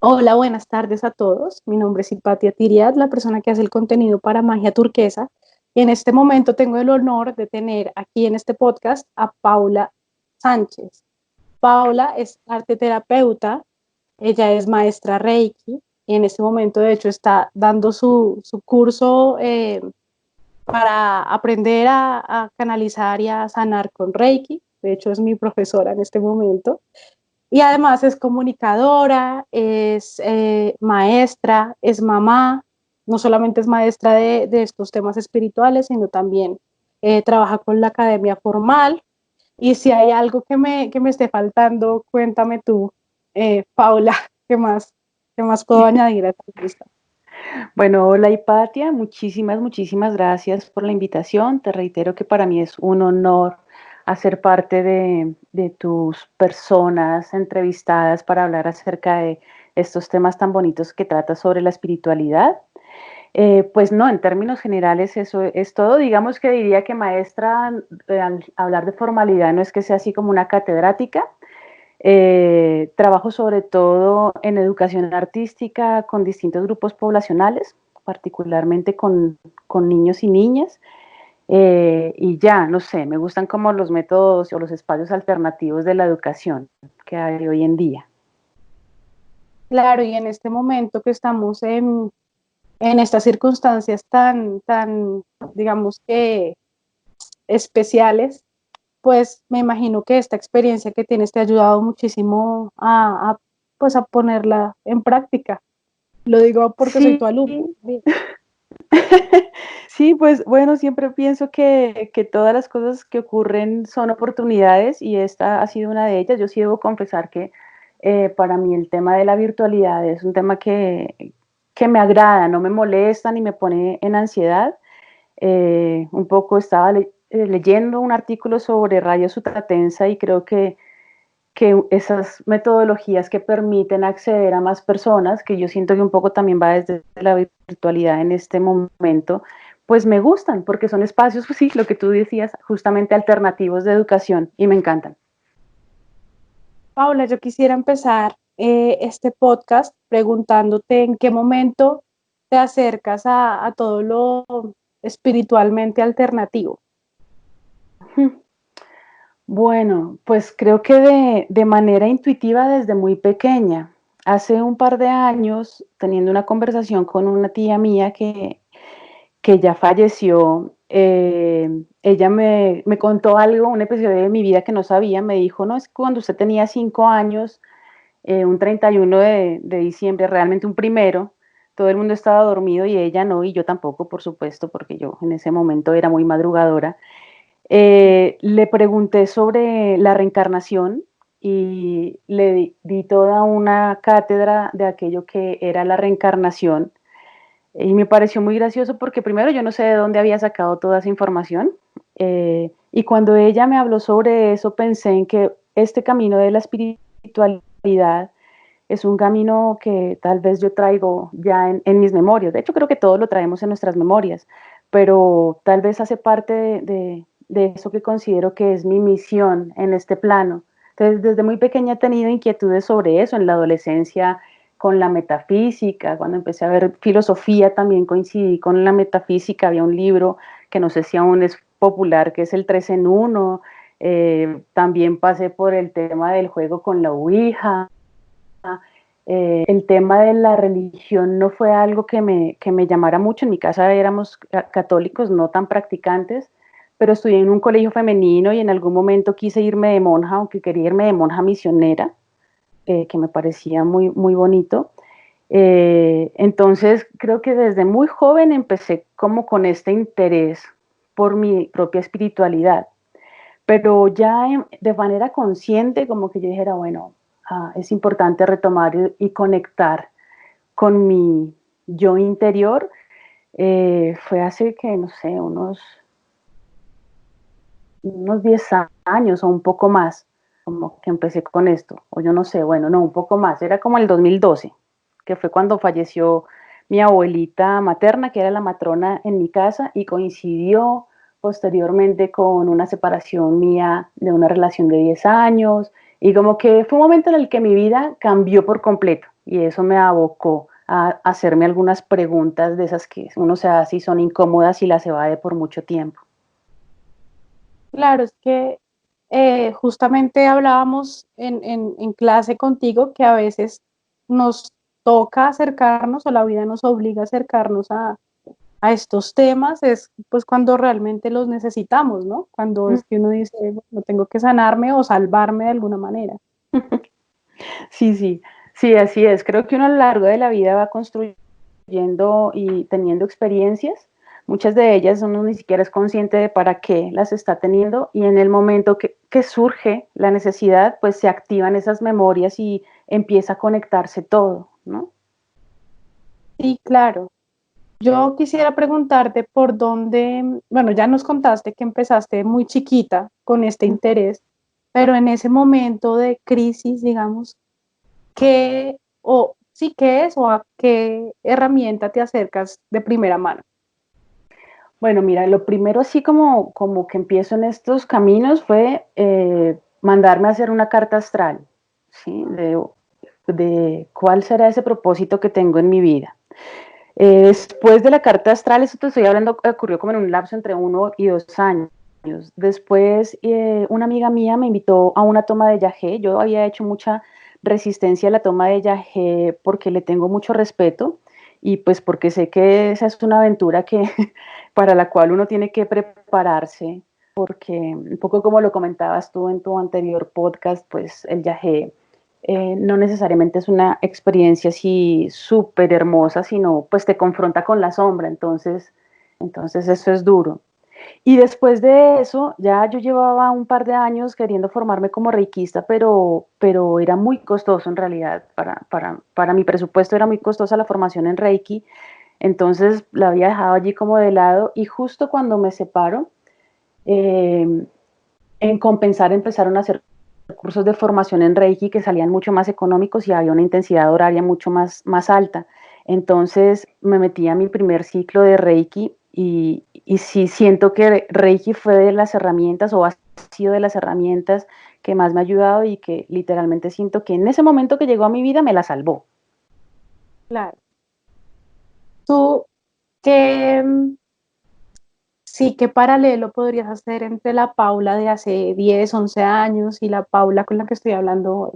Hola, buenas tardes a todos. Mi nombre es Hipatia Tiriad, la persona que hace el contenido para Magia Turquesa. Y en este momento tengo el honor de tener aquí en este podcast a Paula Sánchez. Paula es arte terapeuta, ella es maestra Reiki y en este momento de hecho está dando su curso para aprender a canalizar y a sanar con Reiki. De hecho es mi profesora en este momento. Y además es comunicadora, es maestra, es mamá, no solamente es maestra de estos temas espirituales, sino también trabaja con la academia formal. Y si hay algo que me esté faltando, cuéntame tú, Paula, qué más puedo añadir a esta lista? Bueno, hola Hipatia, muchísimas gracias por la invitación. Te reitero que para mí es un honor hacer parte de tus personas entrevistadas para hablar acerca de estos temas tan bonitos que trata sobre la espiritualidad. Pues no, en términos generales eso es todo. Digamos que diría que maestra, al hablar de formalidad no es que sea así como una catedrática. Trabajo sobre todo en educación artística con distintos grupos poblacionales, particularmente con niños y niñas. Y ya, no sé, me gustan como los métodos o los espacios alternativos de la educación que hay hoy en día. Claro, y en este momento que estamos en estas circunstancias digamos que especiales, pues me imagino que esta experiencia que tienes te ha ayudado muchísimo pues a ponerla en práctica. Lo digo porque soy tu Sí, alumno. sí, pues bueno, siempre pienso que todas las cosas que ocurren son oportunidades y esta ha sido una de ellas. Yo sí debo confesar que para mí el tema de la virtualidad es un tema que me agrada, no me molesta ni me pone en ansiedad. Un poco estaba leyendo un artículo sobre rayos supratensa y creo que esas metodologías que permiten acceder a más personas, que yo siento que un poco también va desde la virtualidad en este momento, pues me gustan, porque son espacios, pues sí, lo que tú decías, justamente alternativos de educación y me encantan. Paula, yo quisiera empezar este podcast preguntándote en qué momento te acercas a todo lo espiritualmente alternativo. Bueno, pues creo que de manera intuitiva desde muy pequeña. Hace un par de años, teniendo una conversación con una tía mía que ya falleció, ella me contó algo, un episodio de mi vida que no sabía, me dijo, no, es que cuando usted tenía 5 años, un 31 de diciembre, realmente un primero, todo el mundo estaba dormido y ella no, y yo tampoco, por supuesto, porque yo en ese momento era muy madrugadora. Le pregunté sobre la reencarnación y le di toda una cátedra de aquello que era la reencarnación. Y me pareció muy gracioso porque primero yo no sé de dónde había sacado toda esa información. Y cuando ella me habló sobre eso, pensé en que este camino de la espiritualidad es un camino que tal vez yo traigo ya en mis memorias. De hecho, creo que todos lo traemos en nuestras memorias, pero tal vez hace parte de eso que considero que es mi misión en este plano. Entonces, desde muy pequeña he tenido inquietudes sobre eso. En la adolescencia con la metafísica, cuando empecé a ver filosofía también coincidí con la metafísica, había un libro que no sé si aún es popular, que es el 3 en 1, también pasé por el tema del juego con la Ouija. El tema de la religión no fue algo que me llamara mucho, en mi casa éramos católicos, no tan practicantes, pero estudié en un colegio femenino y en algún momento quise irme de monja, aunque quería irme de monja misionera, que me parecía muy bonito. Entonces creo que desde muy joven empecé como con este interés por mi propia espiritualidad, pero ya de manera consciente como que yo dijera, bueno, es importante retomar y conectar con mi yo interior. Fue hace que, no sé, unos 10 años o un poco más, como que empecé con esto, o yo no sé, bueno, no, un poco más, era como el 2012, que fue cuando falleció mi abuelita materna, que era la matrona en mi casa, y coincidió posteriormente con una separación mía de una relación de 10 años, y como que fue un momento en el que mi vida cambió por completo. y eso me abocó a hacerme algunas preguntas de esas que uno se hace y son incómodas y las evade por mucho tiempo. Claro, es que justamente hablábamos en clase contigo que a veces nos toca acercarnos o la vida nos obliga a acercarnos a estos temas, es pues cuando realmente los necesitamos, ¿no? Cuando es que uno dice, no tengo que sanarme o salvarme de alguna manera. Sí, sí, sí, así es. Creo que uno a lo largo de la vida va construyendo y teniendo experiencias. Muchas de ellas uno ni siquiera es consciente de para qué las está teniendo y en el momento que surge la necesidad, pues se activan esas memorias y empieza a conectarse todo, ¿no? Sí, claro. Yo quisiera preguntarte por dónde, bueno, ya nos contaste que empezaste muy chiquita con este interés, pero en ese momento de crisis, digamos, ¿qué o sí qué es o a qué herramienta te acercas de primera mano? Bueno, mira, lo primero así como que empiezo en estos caminos fue mandarme a hacer una carta astral, ¿sí? De cuál será ese propósito que tengo en mi vida. Después de la carta astral, eso te estoy hablando, ocurrió como en un lapso entre 1 y 2 años. Después, una amiga mía me invitó a una toma de yagé. Yo había hecho mucha resistencia a la toma de yagé porque le tengo mucho respeto y pues porque sé que esa es una aventura que para la cual uno tiene que prepararse, porque un poco como lo comentabas tú en tu anterior podcast, pues el yagé no necesariamente es una experiencia así súper hermosa, sino pues te confronta con la sombra, entonces eso es duro. Y después de eso, ya yo llevaba un par de años queriendo formarme como reikista, pero era muy costoso en realidad, para mi presupuesto era muy costosa la formación en Reiki, entonces la había dejado allí como de lado y justo cuando me separo, eh, en compensar empezaron a hacer cursos de formación en Reiki que salían mucho más económicos y había una intensidad horaria mucho más alta. Entonces me metí a mi primer ciclo de Reiki y sí siento que Reiki fue de las herramientas o ha sido de las herramientas que más me ha ayudado y que literalmente siento que en ese momento que llegó a mi vida me la salvó. Claro. ¿Tú qué, sí, qué paralelo podrías hacer entre la Paula de hace 10, 11 años y la Paula con la que estoy hablando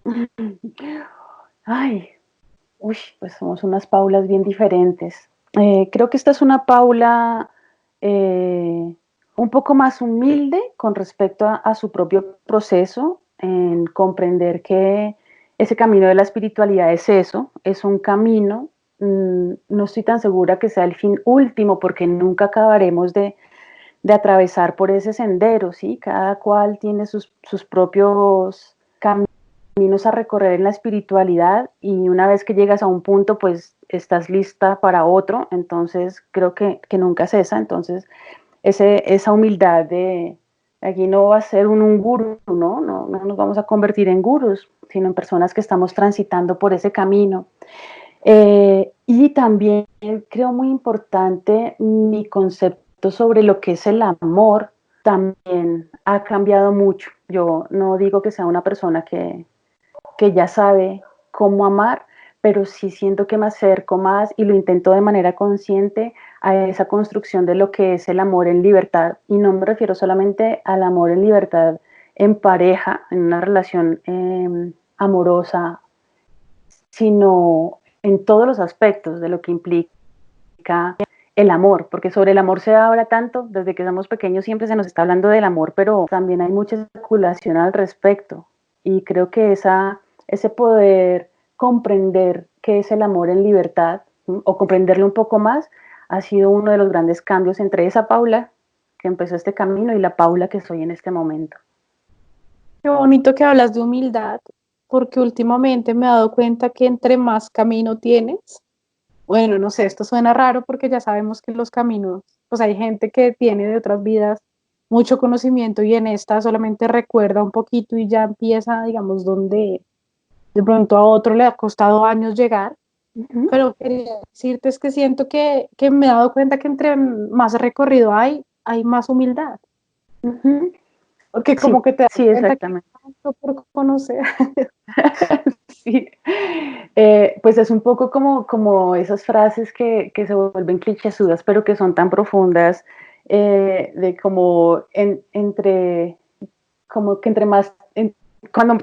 hoy? Ay, uy, pues somos unas Paulas bien diferentes. Creo que esta es una Paula un poco más humilde con respecto a su propio proceso, en comprender que ese camino de la espiritualidad es eso, es un camino. No estoy tan segura que sea el fin último porque nunca acabaremos de atravesar por ese sendero, ¿sí? Cada cual tiene sus propios caminos a recorrer en la espiritualidad y una vez que llegas a un punto, pues estás lista para otro, entonces creo que nunca cesa, entonces esa humildad de aquí no va a ser un gurú, ¿no? Nos vamos a convertir en gurús, sino en personas que estamos transitando por ese camino. Y también creo muy importante mi concepto sobre lo que es el amor, también ha cambiado mucho. Yo no digo que sea una persona que ya sabe cómo amar, pero sí siento que me acerco más y lo intento de manera consciente a esa construcción de lo que es el amor en libertad. Y no me refiero solamente al amor en libertad en pareja, en una relación amorosa, sino en todos los aspectos de lo que implica el amor, porque sobre el amor se habla tanto, desde que somos pequeños siempre se nos está hablando del amor, pero también hay mucha especulación al respecto. Y creo que ese poder comprender qué es el amor en libertad, o comprenderlo un poco más, ha sido uno de los grandes cambios entre esa Paula que empezó este camino y la Paula que soy en este momento. Qué bonito que hablas de humildad, porque últimamente me he dado cuenta que entre más camino tienes, bueno, no sé, esto suena raro porque ya sabemos que los caminos, pues hay gente que tiene de otras vidas mucho conocimiento y en esta solamente recuerda un poquito y ya empieza, digamos, donde de pronto a otro le ha costado años llegar, Uh -huh. pero quería decirte es que siento que me he dado cuenta que entre más recorrido hay más humildad. Uh -huh. Porque Sí, como que te das sí, cuenta que hay exactamente. tanto por conocer. Sí. Pues es un poco como esas frases que se vuelven clichésudas, pero que son tan profundas, de como como que entre más, cuando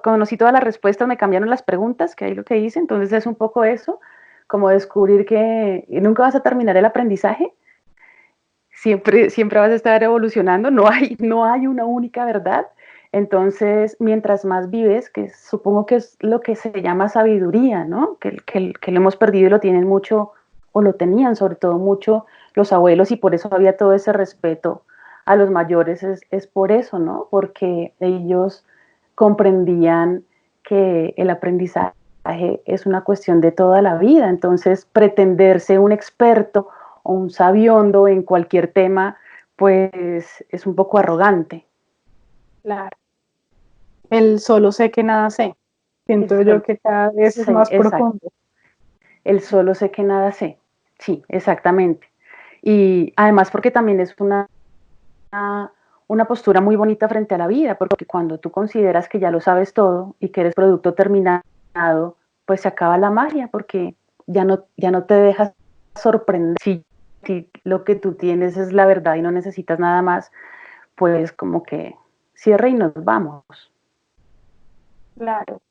conocí todas las respuestas, me cambiaron las preguntas, que hay lo que dice, entonces es un poco eso, como descubrir que nunca vas a terminar el aprendizaje, siempre vas a estar evolucionando, no hay una única verdad. Entonces, mientras más vives, que supongo que es lo que se llama sabiduría, ¿no? Que lo hemos perdido y lo tienen mucho, o lo tenían sobre todo mucho los abuelos, y por eso había todo ese respeto a los mayores, es por eso, ¿no? Porque ellos comprendían que el aprendizaje es una cuestión de toda la vida, entonces pretenderse un experto o un sabiondo en cualquier tema, pues es un poco arrogante. Claro. El solo sé que nada sé. El Siento yo sol, que cada vez es sí, más exacto. profundo. El solo sé que nada sé. Sí, exactamente. Y además porque también es una postura muy bonita frente a la vida, porque cuando tú consideras que ya lo sabes todo y que eres producto terminado, pues se acaba la magia, porque ya no te dejas sorprender. Si lo que tú tienes es la verdad y no necesitas nada más, pues como que cierre y nos vamos. Claro.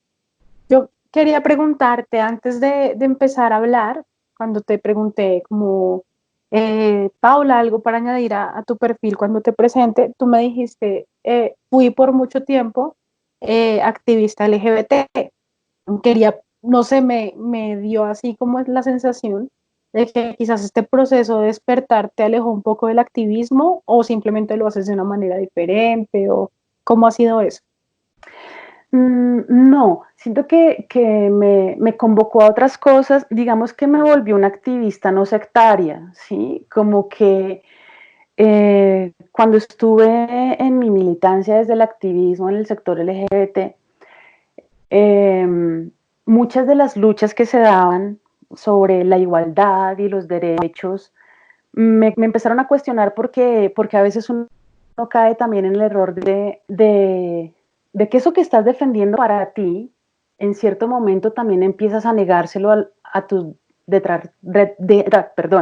Yo quería preguntarte antes de empezar a hablar, cuando te pregunté como, Paula, algo para añadir a tu perfil cuando te presente, tú me dijiste, fui por mucho tiempo activista LGBT. Quería, no sé, me dio así como es la sensación de que quizás este proceso de despertar te alejó un poco del activismo o simplemente lo haces de una manera diferente o cómo ha sido eso. No, siento que me convocó a otras cosas, digamos que me volvió una activista no sectaria, ¿sí? Como que cuando estuve en mi militancia desde el activismo en el sector LGBT, eh, muchas de las luchas que se daban sobre la igualdad y los derechos me empezaron a cuestionar porque a veces uno cae también en el error de que eso que estás defendiendo para ti, en cierto momento también empiezas a negárselo a tus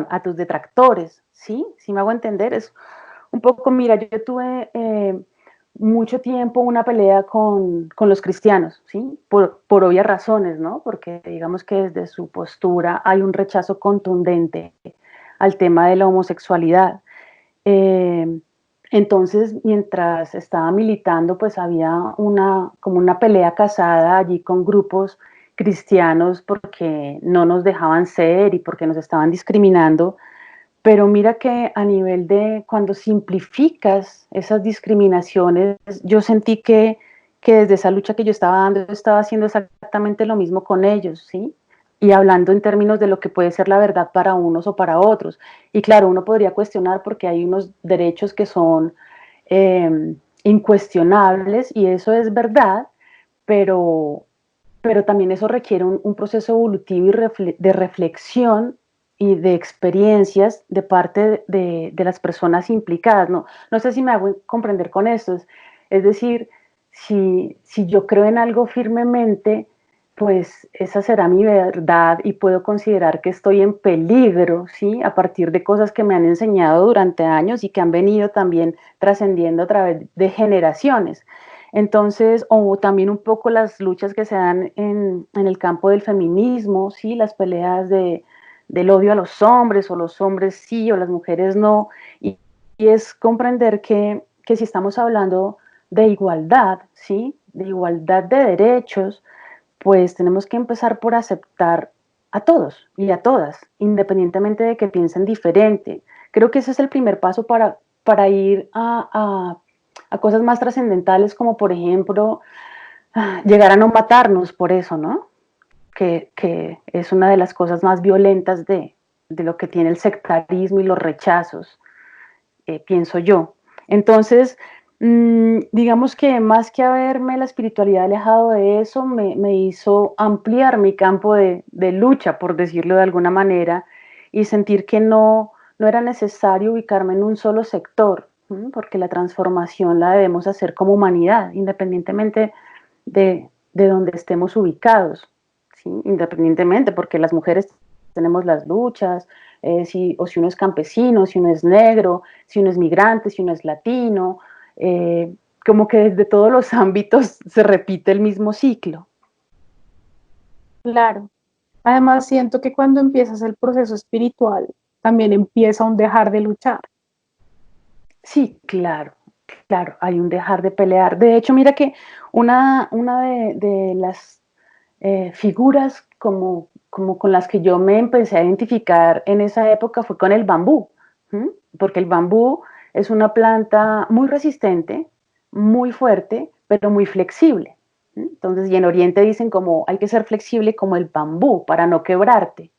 a tus detractores, ¿sí? ¿Sí me hago entender? Es un poco, mira, yo tuve mucho tiempo una pelea con los cristianos, ¿sí? Por obvias razones, ¿no? Porque digamos que desde su postura hay un rechazo contundente al tema de la homosexualidad. Eh, entonces, mientras estaba militando, pues había como una pelea casada allí con grupos cristianos porque no nos dejaban ser y porque nos estaban discriminando. Pero mira que a nivel de cuando simplificas esas discriminaciones, yo sentí que desde esa lucha que yo estaba dando, estaba haciendo exactamente lo mismo con ellos, ¿sí? Y hablando en términos de lo que puede ser la verdad para unos o para otros. Y claro, uno podría cuestionar porque hay unos derechos que son incuestionables y eso es verdad, pero, pero también eso requiere un proceso evolutivo y de reflexión y de experiencias de parte de las personas implicadas. No sé si me hago comprender con esto. Es decir, si yo creo en algo firmemente, pues esa será mi verdad y puedo considerar que estoy en peligro, ¿sí? A partir de cosas que me han enseñado durante años y que han venido también trascendiendo a través de generaciones. Entonces, o también un poco las luchas que se dan en el campo del feminismo, ¿sí? Las peleas del odio a los hombres, o los hombres sí, o las mujeres no. Y es comprender que si estamos hablando de igualdad, ¿sí? De igualdad de derechos, pues tenemos que empezar por aceptar a todos y a todas, independientemente de que piensen diferente. Creo que ese es el primer paso para ir a cosas más trascendentales, como por ejemplo llegar a no matarnos por eso, ¿no? Que es una de las cosas más violentas de lo que tiene el sectarismo y los rechazos, pienso yo. Entonces, digamos que más que haberme la espiritualidad alejado de eso, me hizo ampliar mi campo de lucha, por decirlo de alguna manera, y sentir que no era necesario ubicarme en un solo sector, porque la transformación la debemos hacer como humanidad, independientemente de donde estemos ubicados, ¿sí? Independientemente, porque las mujeres tenemos las luchas, o si uno es campesino, si uno es negro, si uno es migrante, si uno es latino, como que desde todos los ámbitos se repite el mismo ciclo. Claro. Además, siento que cuando empiezas el proceso espiritual, también empieza un dejar de luchar. Sí, claro, claro, hay un dejar de pelear. De hecho, mira que una de las figuras como con las que yo me empecé a identificar en esa época fue con el bambú, ¿m? Porque el bambú es una planta muy resistente, muy fuerte, pero muy flexible. ¿M? Entonces, y en Oriente dicen como hay que ser flexible como el bambú para no quebrarte.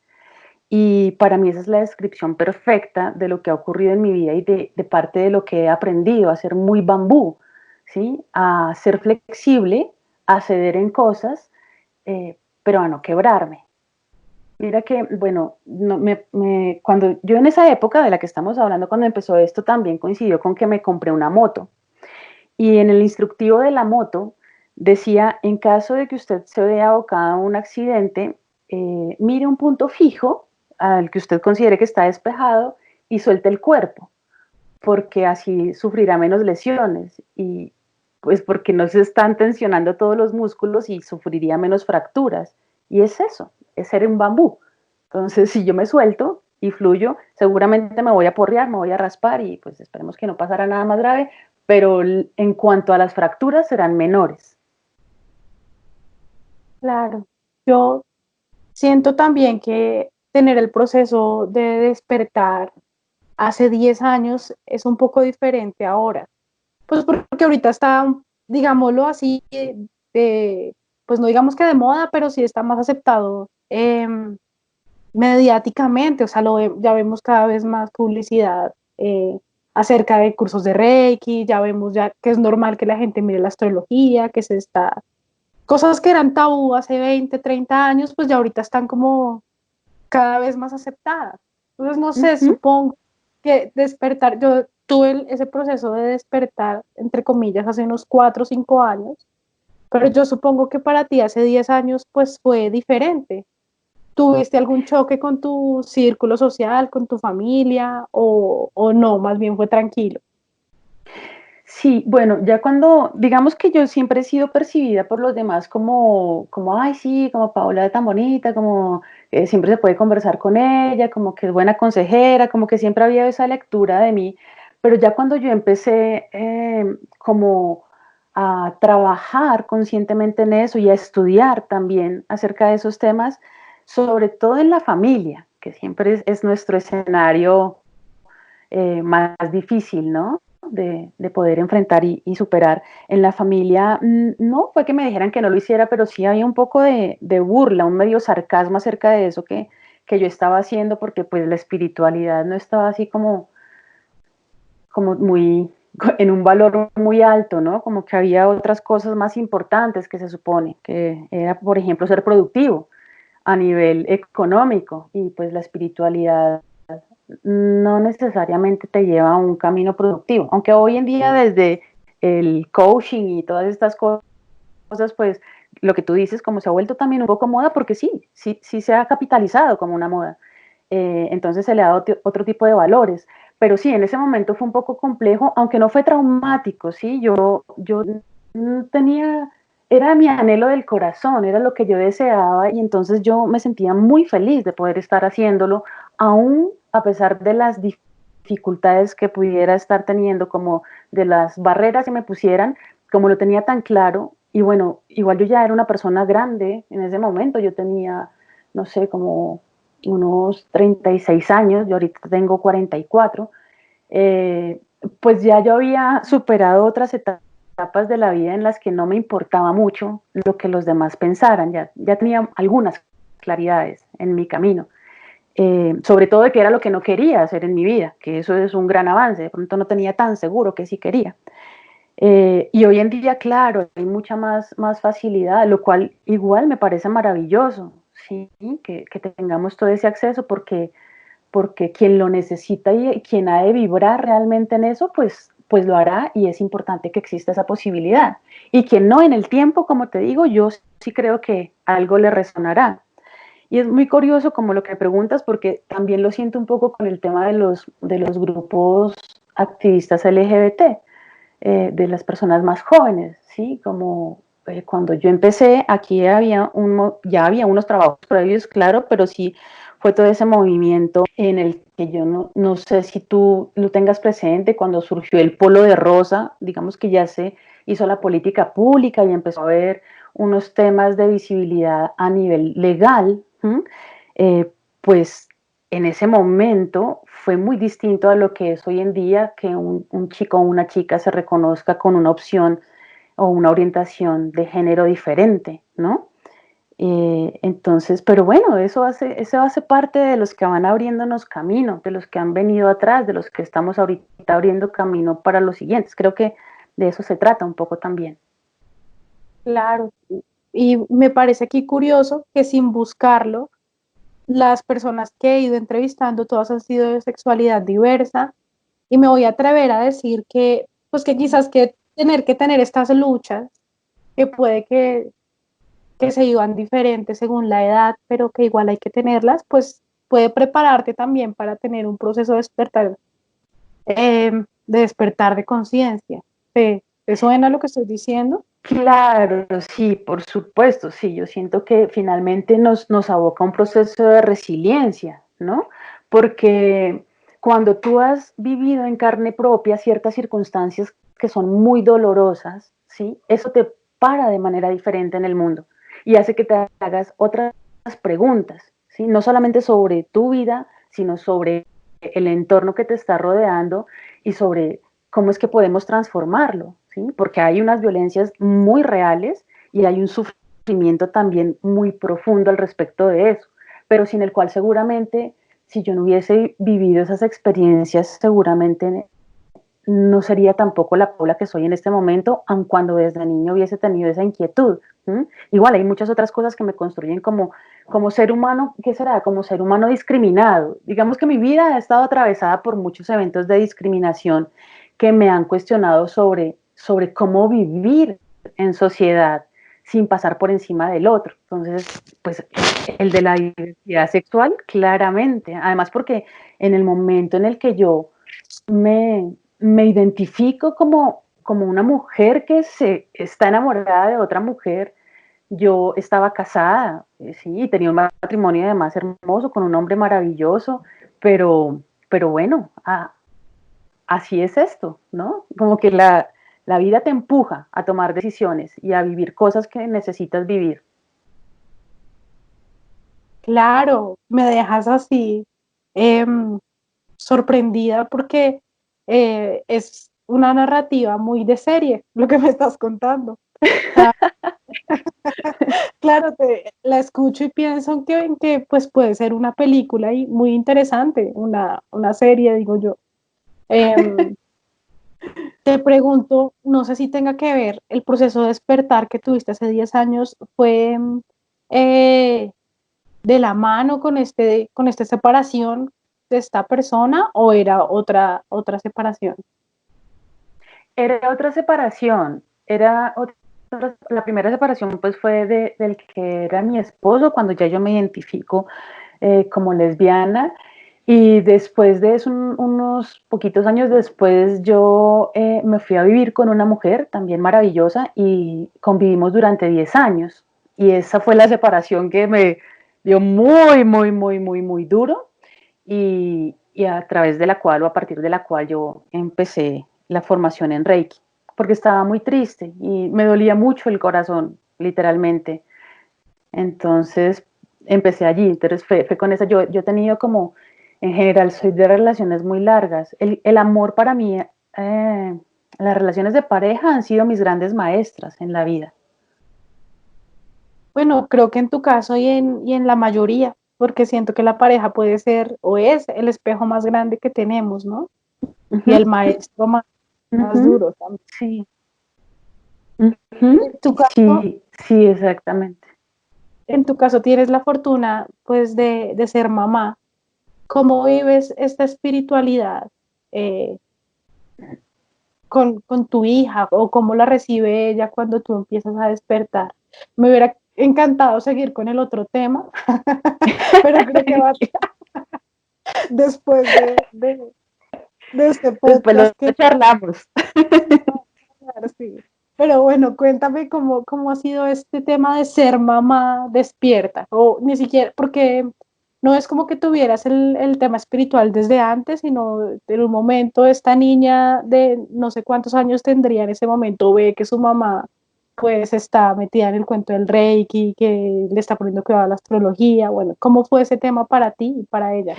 Y para mí esa es la descripción perfecta de lo que ha ocurrido en mi vida y de parte de lo que he aprendido, a ser muy bambú, ¿sí? A ser flexible, a ceder en cosas, pero a no quebrarme. Mira que, bueno, no, cuando yo en esa época de la que estamos hablando, cuando empezó esto, también coincidió con que me compré una moto. Y en el instructivo de la moto decía, en caso de que usted se vea abocado a un accidente, mire un punto fijo al que usted considere que está despejado y suelte el cuerpo, porque así sufrirá menos lesiones y pues porque no se están tensionando todos los músculos y sufriría menos fracturas. Y es eso, es ser un bambú. Entonces, si yo me suelto y fluyo, seguramente me voy a porrear, me voy a raspar y pues esperemos que no pasara nada más grave, pero en cuanto a las fracturas serán menores. Claro. Yo siento también que tener el proceso de despertar hace 10 años es un poco diferente ahora. Pues porque ahorita está, digámoslo así, pues no digamos que de moda, pero sí está más aceptado mediáticamente, o sea, ya vemos cada vez más publicidad acerca de cursos de Reiki, ya vemos ya que es normal que la gente mire la astrología, que se está, cosas que eran tabú hace 20, 30 años, pues ya ahorita están como cada vez más aceptadas. Entonces, no sé, Ujú. supongo que despertar, yo tuve ese proceso de despertar, entre comillas, hace unos 4 o 5 años, pero yo supongo que para ti hace 10 años, pues fue diferente. ¿Tuviste algún choque con tu círculo social, con tu familia o no? Más bien fue tranquilo. Sí, bueno, ya cuando, digamos que yo siempre he sido percibida por los demás como, ay, sí, como Paola es tan bonita, como siempre se puede conversar con ella, como que es buena consejera, como que siempre había esa lectura de mí, pero ya cuando yo empecé como a trabajar conscientemente en eso y a estudiar también acerca de esos temas, sobre todo en la familia, que siempre es nuestro escenario más difícil, ¿no? De poder enfrentar y superar. En la familia, no fue que me dijeran que no lo hiciera, pero sí había un poco de burla, un medio sarcasmo acerca de eso que yo estaba haciendo, porque pues la espiritualidad no estaba así como muy en un valor muy alto, ¿no? Como que había otras cosas más importantes que se supone, que era, por ejemplo, ser productivo a nivel económico y pues la espiritualidad no necesariamente te lleva a un camino productivo, aunque hoy en día desde el coaching y todas estas cosas, pues lo que tú dices, como se ha vuelto también un poco moda, porque sí se ha capitalizado como una moda, entonces se le ha dado otro tipo de valores, pero sí, en ese momento fue un poco complejo, aunque no fue traumático, sí, yo tenía, era mi anhelo del corazón, era lo que yo deseaba y entonces yo me sentía muy feliz de poder estar haciéndolo, aún a pesar de las dificultades que pudiera estar teniendo, como de las barreras que me pusieran, como lo tenía tan claro, y bueno, igual yo ya era una persona grande en ese momento, yo tenía, no sé, como unos 36 años, yo ahorita tengo 44, eh, pues ya yo había superado otras etapas de la vida en las que no me importaba mucho lo que los demás pensaran, ya tenía algunas claridades en mi camino, sobre todo de qué era lo que no quería hacer en mi vida, que eso es un gran avance, de pronto no tenía tan seguro que sí quería. Y hoy en día, claro, hay mucha más facilidad, lo cual igual me parece maravilloso, ¿sí? Que tengamos todo ese acceso porque quien lo necesita y quien ha de vibrar realmente en eso, pues pues lo hará y es importante que exista esa posibilidad. Y quien no en el tiempo, como te digo, yo sí creo que algo le resonará. Y es muy curioso como lo que preguntas, porque también lo siento un poco con el tema de los grupos activistas LGBT, de las personas más jóvenes, ¿sí? Como cuando yo empecé, aquí ya había unos trabajos previos, claro, pero sí fue todo ese movimiento en el que yo no sé si tú lo tengas presente, cuando surgió el Polo de Rosa, digamos que ya se hizo la política pública y empezó a haber unos temas de visibilidad a nivel legal, pues en ese momento fue muy distinto a lo que es hoy en día, que un chico o una chica se reconozca con una opción o una orientación de género diferente, ¿no? Entonces, pero bueno, eso hace parte de los que van abriéndonos camino, de los que han venido atrás, de los que estamos ahorita abriendo camino para los siguientes. Creo que de eso se trata un poco también. Claro, y me parece aquí curioso que sin buscarlo, las personas que he ido entrevistando, todas han sido de sexualidad diversa, y me voy a atrever a decir que, pues que quizás que tener estas luchas, que puede que se iban diferentes según la edad, pero que igual hay que tenerlas, pues puede prepararte también para tener un proceso de despertar de conciencia. ¿Te suena lo que estoy diciendo? Claro, sí, por supuesto, sí, yo siento que finalmente nos aboca a un proceso de resiliencia, ¿no? Porque cuando tú has vivido en carne propia ciertas circunstancias que son muy dolorosas, ¿sí? Eso te para de manera diferente en el mundo y hace que te hagas otras preguntas, ¿sí? No solamente sobre tu vida, sino sobre el entorno que te está rodeando y sobre cómo es que podemos transformarlo, ¿sí? Porque hay unas violencias muy reales y hay un sufrimiento también muy profundo al respecto de eso, pero sin el cual seguramente, si yo no hubiese vivido esas experiencias, seguramente no sería tampoco la Paula que soy en este momento, aun cuando desde niño hubiese tenido esa inquietud. Igual hay muchas otras cosas que me construyen como ser humano, ¿qué será? Como ser humano discriminado. Digamos que mi vida ha estado atravesada por muchos eventos de discriminación que me han cuestionado sobre cómo vivir en sociedad sin pasar por encima del otro. Entonces, pues el de la diversidad sexual, claramente. Además, porque en el momento en el que yo me identifico como una mujer que se está enamorada de otra mujer. Yo estaba casada, sí, tenía un matrimonio además hermoso con un hombre maravilloso, pero bueno, así es esto, ¿no? Como que la vida te empuja a tomar decisiones y a vivir cosas que necesitas vivir. Claro, me dejas así sorprendida porque es una narrativa muy de serie lo que me estás contando. Ah, claro, la escucho y pienso en que pues puede ser una película y muy interesante, una serie, digo yo. Em, Te pregunto, no sé si tenga que ver el proceso de despertar que tuviste hace 10 años, fue eh, de la mano con esta separación de esta persona o era otra separación. Era otra separación, la primera separación pues fue del que era mi esposo cuando ya yo me identifico como lesbiana y después de eso, unos poquitos años después, yo me fui a vivir con una mujer también maravillosa y convivimos durante 10 años y esa fue la separación que me dio muy duro y a través de la cual o a partir de la cual yo empecé la formación en Reiki, porque estaba muy triste y me dolía mucho el corazón, literalmente. Entonces empecé allí, entonces fue con esa, yo he tenido como, en general soy de relaciones muy largas. El amor para mí, las relaciones de pareja han sido mis grandes maestras en la vida. Bueno, creo que en tu caso y en la mayoría, porque siento que la pareja puede ser o es el espejo más grande que tenemos, ¿no? Uh Y -huh, el maestro uh más -huh, duro también. sí, uh -huh, En tu caso, sí, sí, exactamente. en tu caso tienes la fortuna, pues, de ser mamá. ¿Cómo vives esta espiritualidad? Eh, con tu hija o cómo la recibe ella cuando tú empiezas a despertar. Me hubiera encantado seguir con el otro tema, pero creo que va después de este Después podcast lo que charlamos. sí. Pero bueno, cuéntame cómo ha sido este tema de ser mamá despierta, o ni siquiera, porque no es como que tuvieras el tema espiritual desde antes, sino en un momento esta niña de no sé cuántos años tendría en ese momento, ve que su mamá pues está metida en el cuento del Reiki, que le está poniendo cuidado a la astrología. Bueno, ¿cómo fue ese tema para ti y para ella?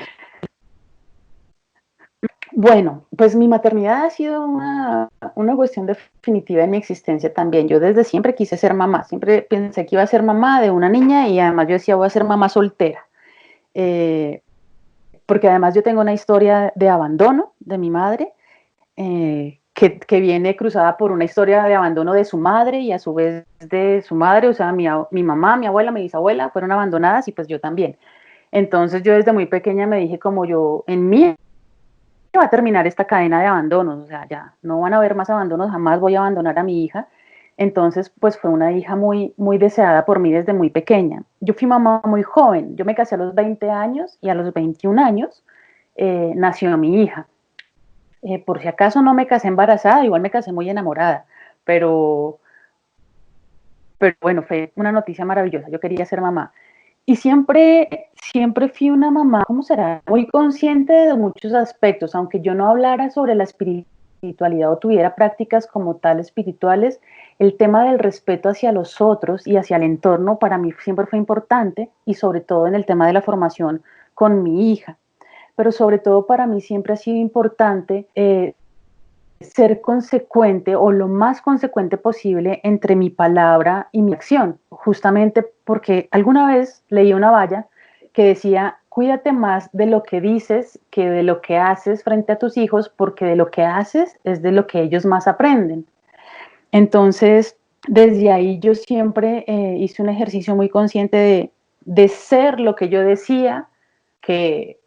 Bueno, pues mi maternidad ha sido una cuestión definitiva en mi existencia también. Yo desde siempre quise ser mamá, siempre pensé que iba a ser mamá de una niña y además yo decía voy a ser mamá soltera. Eh, Porque además yo tengo una historia de abandono de mi madre, que viene cruzada por una historia de abandono de su madre y a su vez de su madre, o sea, mi mamá, mi abuela, mi bisabuela fueron abandonadas y pues yo también. Entonces yo desde muy pequeña me dije como yo, en mí va a terminar esta cadena de abandonos, o sea, ya no van a haber más abandonos, jamás voy a abandonar a mi hija. Entonces, pues fue una hija muy, muy deseada por mí desde muy pequeña. Yo fui mamá muy joven, yo me casé a los 20 años y a los 21 años nació mi hija. Por si acaso no me casé embarazada, igual me casé muy enamorada, pero, pero bueno, fue una noticia maravillosa, yo quería ser mamá. Y siempre fui una mamá, ¿cómo será? Muy consciente de muchos aspectos, aunque yo no hablara sobre la espiritualidad o tuviera prácticas como tal espirituales, el tema del respeto hacia los otros y hacia el entorno para mí siempre fue importante y sobre todo en el tema de la formación con mi hija. Pero sobre todo para mí siempre ha sido importante ser consecuente o lo más consecuente posible entre mi palabra y mi acción, justamente porque alguna vez leí una valla que decía, cuídate más de lo que dices que de lo que haces frente a tus hijos, porque de lo que haces es de lo que ellos más aprenden. Entonces, desde ahí yo siempre hice un ejercicio muy consciente de ser lo que yo decía que,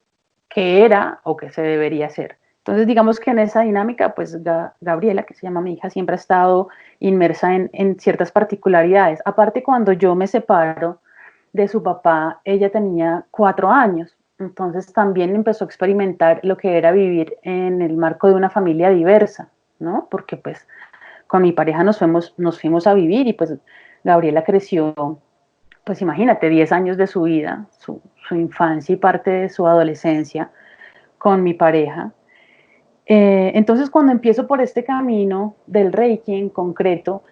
que era o que se debería ser. Entonces, digamos que en esa dinámica, pues Gabriela, que se llama mi hija, siempre ha estado inmersa en ciertas particularidades. Aparte, cuando yo me separo de su papá, ella tenía 4 años. Entonces también empezó a experimentar lo que era vivir en el marco de una familia diversa, ¿no? Porque pues con mi pareja nos fuimos a vivir y pues Gabriela creció, pues imagínate, 10 años de su vida, su infancia y parte de su adolescencia con mi pareja. Entonces, cuando empiezo por este camino del Reiki en concreto,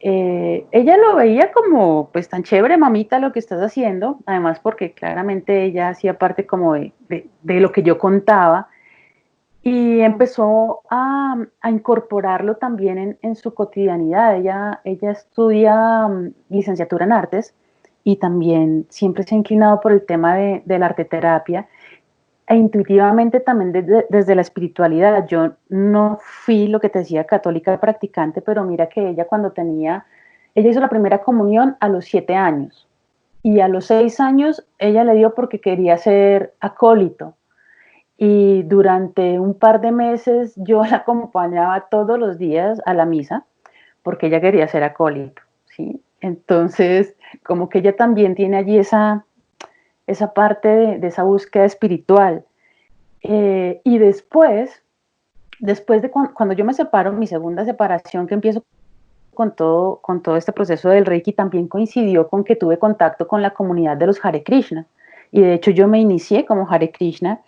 ella lo veía como, pues tan chévere, mamita, lo que estás haciendo, además porque claramente ella hacía parte como de lo que yo contaba, y empezó a incorporarlo también en su cotidianidad. Ella estudia licenciatura en artes y también siempre se ha inclinado por el tema de la arteterapia e intuitivamente también desde la espiritualidad. Yo no fui lo que te decía católica practicante, pero mira que ella hizo la primera comunión a los 7 años y a los 6 años ella le dio porque quería ser acólito. Y durante un par de meses yo la acompañaba todos los días a la misa porque ella quería ser acólito, ¿sí? Entonces, como que ella también tiene allí esa parte de esa búsqueda espiritual. Y después de cuando yo me separo, mi segunda separación que empiezo con todo este proceso del Reiki, también coincidió con que tuve contacto con la comunidad de los Hare Krishna. Y de hecho yo me inicié como Hare Krishna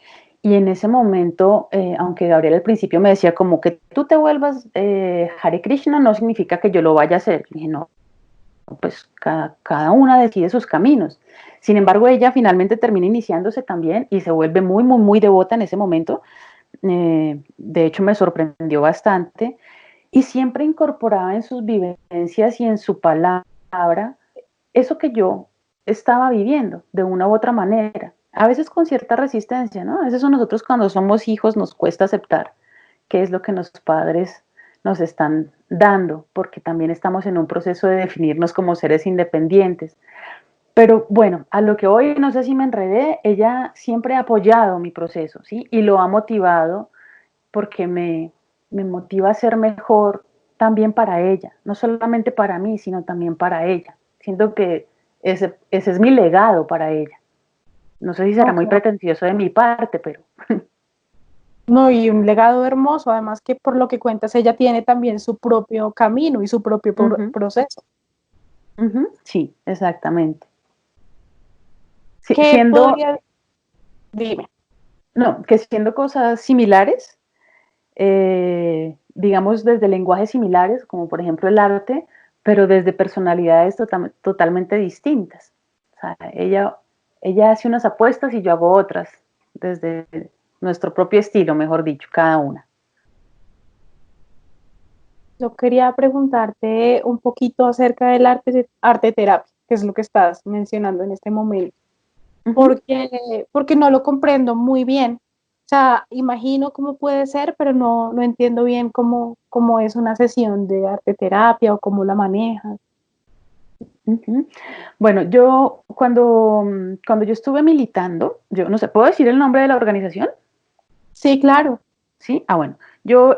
y en ese momento, aunque Gabriel al principio me decía como que tú te vuelvas Hare Krishna no significa que yo lo vaya a hacer. Y dije, no, pues cada una decide sus caminos. Sin embargo, ella finalmente termina iniciándose también y se vuelve muy, muy, muy devota en ese momento. De hecho, me sorprendió bastante y siempre incorporaba en sus vivencias y en su palabra eso que yo estaba viviendo de una u otra manera. A veces con cierta resistencia, ¿no? A veces a nosotros cuando somos hijos nos cuesta aceptar qué es lo que nuestros padres nos están dando, porque también estamos en un proceso de definirnos como seres independientes. Pero bueno, a lo que hoy no sé si me enredé, ella siempre ha apoyado mi proceso, ¿sí? Y lo ha motivado porque me motiva a ser mejor también para ella, no solamente para mí, sino también para ella. Siento que ese es mi legado para ella. No sé si será muy pretencioso de mi parte, pero... No, y un legado hermoso, además que por lo que cuentas, ella tiene también su propio camino y su propio proceso. Sí, exactamente. Sí, ¿Qué podría...? Dime. No, que siendo cosas similares, digamos desde lenguajes similares, como por ejemplo el arte, pero desde personalidades totalmente distintas. O sea, ella hace unas apuestas y yo hago otras, desde nuestro propio estilo, mejor dicho, cada una. Yo quería preguntarte un poquito acerca del arte terapia, que es lo que estás mencionando en este momento, porque no lo comprendo muy bien. O sea, imagino cómo puede ser, pero no entiendo bien cómo es una sesión de arte terapia o cómo la manejas. Bueno, yo cuando yo estuve militando, yo no sé, ¿puedo decir el nombre de la organización? Sí, claro. Sí, bueno, yo,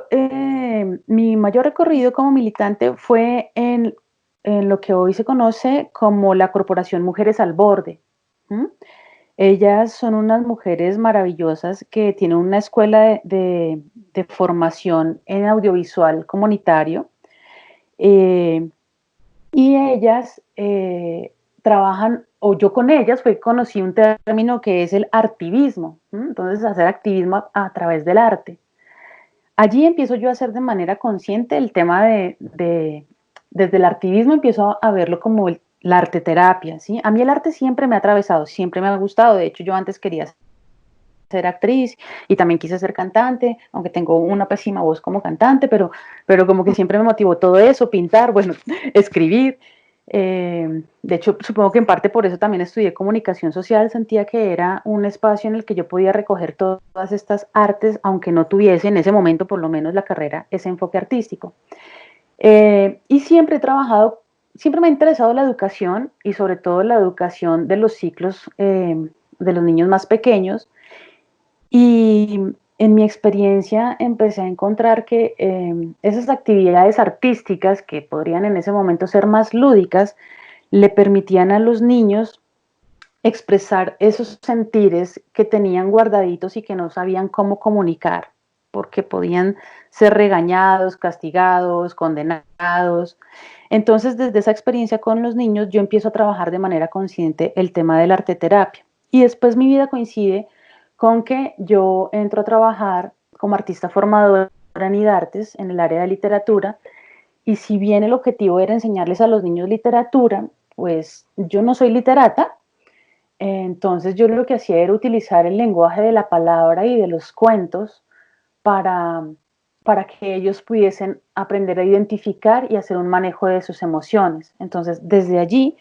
mi mayor recorrido como militante fue en lo que hoy se conoce como la Corporación Mujeres al Borde. ¿Mm? Ellas son unas mujeres maravillosas que tienen una escuela de formación en audiovisual comunitario, y ellas trabajan, o yo con ellas conocí un término que es el artivismo. Entonces, hacer activismo a través del arte. Allí empiezo yo a hacer de manera consciente el tema desde el artivismo empiezo a verlo como la arteterapia, ¿sí? A mí el arte siempre me ha atravesado, siempre me ha gustado. De hecho, yo antes quería ser actriz y también quise ser cantante, aunque tengo una pésima voz como cantante, pero como que siempre me motivó todo eso, pintar, bueno, escribir. De hecho, supongo que en parte por eso también estudié comunicación social, sentía que era un espacio en el que yo podía recoger todas estas artes, aunque no tuviese en ese momento, por lo menos la carrera, ese enfoque artístico. Y siempre he trabajado, siempre me ha interesado la educación y sobre todo la educación de los ciclos de los niños más pequeños. Y en mi experiencia empecé a encontrar que esas actividades artísticas que podrían en ese momento ser más lúdicas, le permitían a los niños expresar esos sentires que tenían guardaditos y que no sabían cómo comunicar, porque podían ser regañados, castigados, condenados. Entonces, desde esa experiencia con los niños, yo empiezo a trabajar de manera consciente el tema de la arteterapia. Y después mi vida coincide con que yo entro a trabajar como artista formadora en IDARTES, en el área de literatura, y si bien el objetivo era enseñarles a los niños literatura, pues yo no soy literata, entonces yo lo que hacía era utilizar el lenguaje de la palabra y de los cuentos para, para que ellos pudiesen aprender a identificar y hacer un manejo de sus emociones. Entonces, desde allí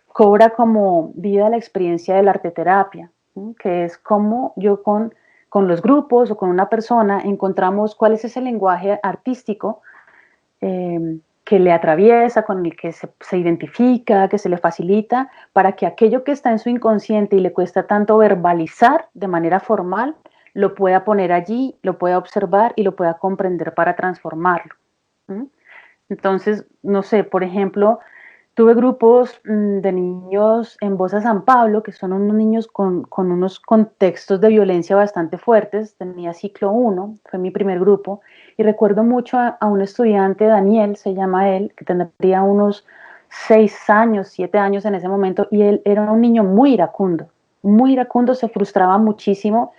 cobra como vida la experiencia de la arteterapia, ¿sí? Que es como yo con los grupos o con una persona encontramos cuál es ese lenguaje artístico que le atraviesa, con el que se identifica, que se le facilita, para que aquello que está en su inconsciente y le cuesta tanto verbalizar de manera formal, lo pueda poner allí, lo pueda observar y lo pueda comprender para transformarlo. Entonces, no sé, por ejemplo, tuve grupos de niños en Voz a San Pablo, que son unos niños con unos contextos de violencia bastante fuertes. Tenía ciclo 1, fue mi primer grupo, y recuerdo mucho a un estudiante, Daniel, se llama él, que tendría unos 6 años, 7 años en ese momento, y él era un niño muy iracundo, se frustraba muchísimo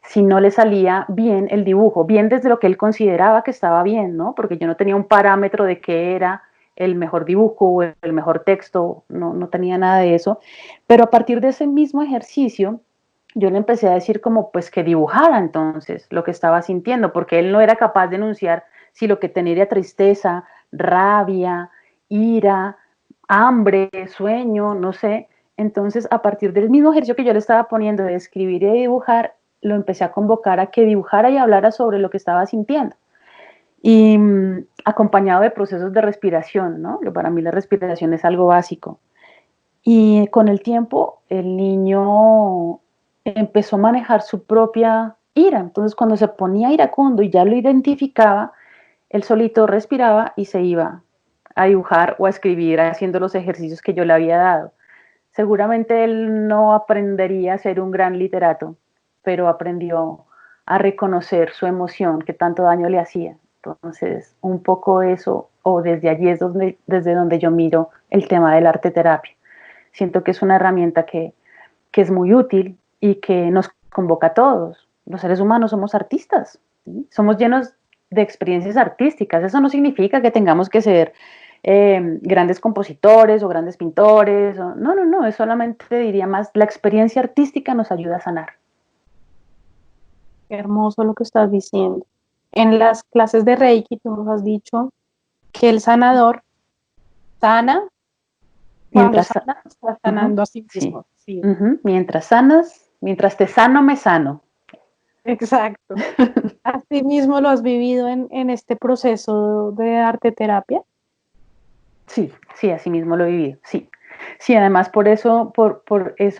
si no le salía bien el dibujo, bien desde lo que él consideraba que estaba bien, ¿no? Porque yo no tenía un parámetro de qué era el mejor dibujo o el mejor texto, no tenía nada de eso, pero a partir de ese mismo ejercicio, yo le empecé a decir como pues que dibujara entonces lo que estaba sintiendo, porque él no era capaz de enunciar si lo que tenía era tristeza, rabia, ira, hambre, sueño, no sé. Entonces, a partir del mismo ejercicio que yo le estaba poniendo de escribir y de dibujar, lo empecé a convocar a que dibujara y hablara sobre lo que estaba sintiendo. Y acompañado de procesos de respiración, ¿no? Que para mí la respiración es algo básico. Y con el tiempo, el niño empezó a manejar su propia ira. Entonces, cuando se ponía iracundo y ya lo identificaba, él solito respiraba y se iba a dibujar o a escribir haciendo los ejercicios que yo le había dado. Seguramente él no aprendería a ser un gran literato, pero aprendió a reconocer su emoción que tanto daño le hacía. Entonces, un poco eso, o desde allí es desde donde yo miro el tema del arte terapia. Siento que es una herramienta que es muy útil y que nos convoca a todos. Los seres humanos somos artistas, ¿sí? Somos llenos de experiencias artísticas. Eso no significa que tengamos que ser grandes compositores o grandes pintores. No, es solamente, diría más, la experiencia artística nos ayuda a sanar. Qué hermoso lo que estás diciendo. En las clases de Reiki tú nos has dicho que el sanador sana, cuando Mientras, sana, está sanando a sí sí, mismo. Sí, mientras sanas, mientras te sano, me sano. exacto. Así mismo lo has vivido en este proceso de arte terapia. Sí, así mismo lo he vivido, sí. Sí, además por eso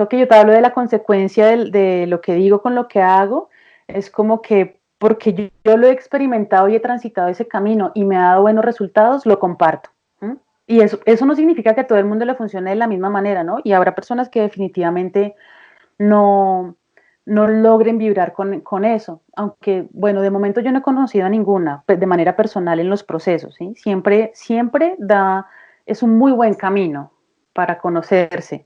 que yo te hablo de la consecuencia de lo que digo con lo que hago, es como que porque yo lo he experimentado y he transitado ese camino y me ha dado buenos resultados, lo comparto. ¿Mm? Y eso no significa que a todo el mundo le funcione de la misma manera, ¿no? Y habrá personas que definitivamente no, no logren vibrar con eso. Aunque, bueno, de momento yo no he conocido a ninguna de manera personal en los procesos, ¿sí? Siempre es un muy buen camino para conocerse.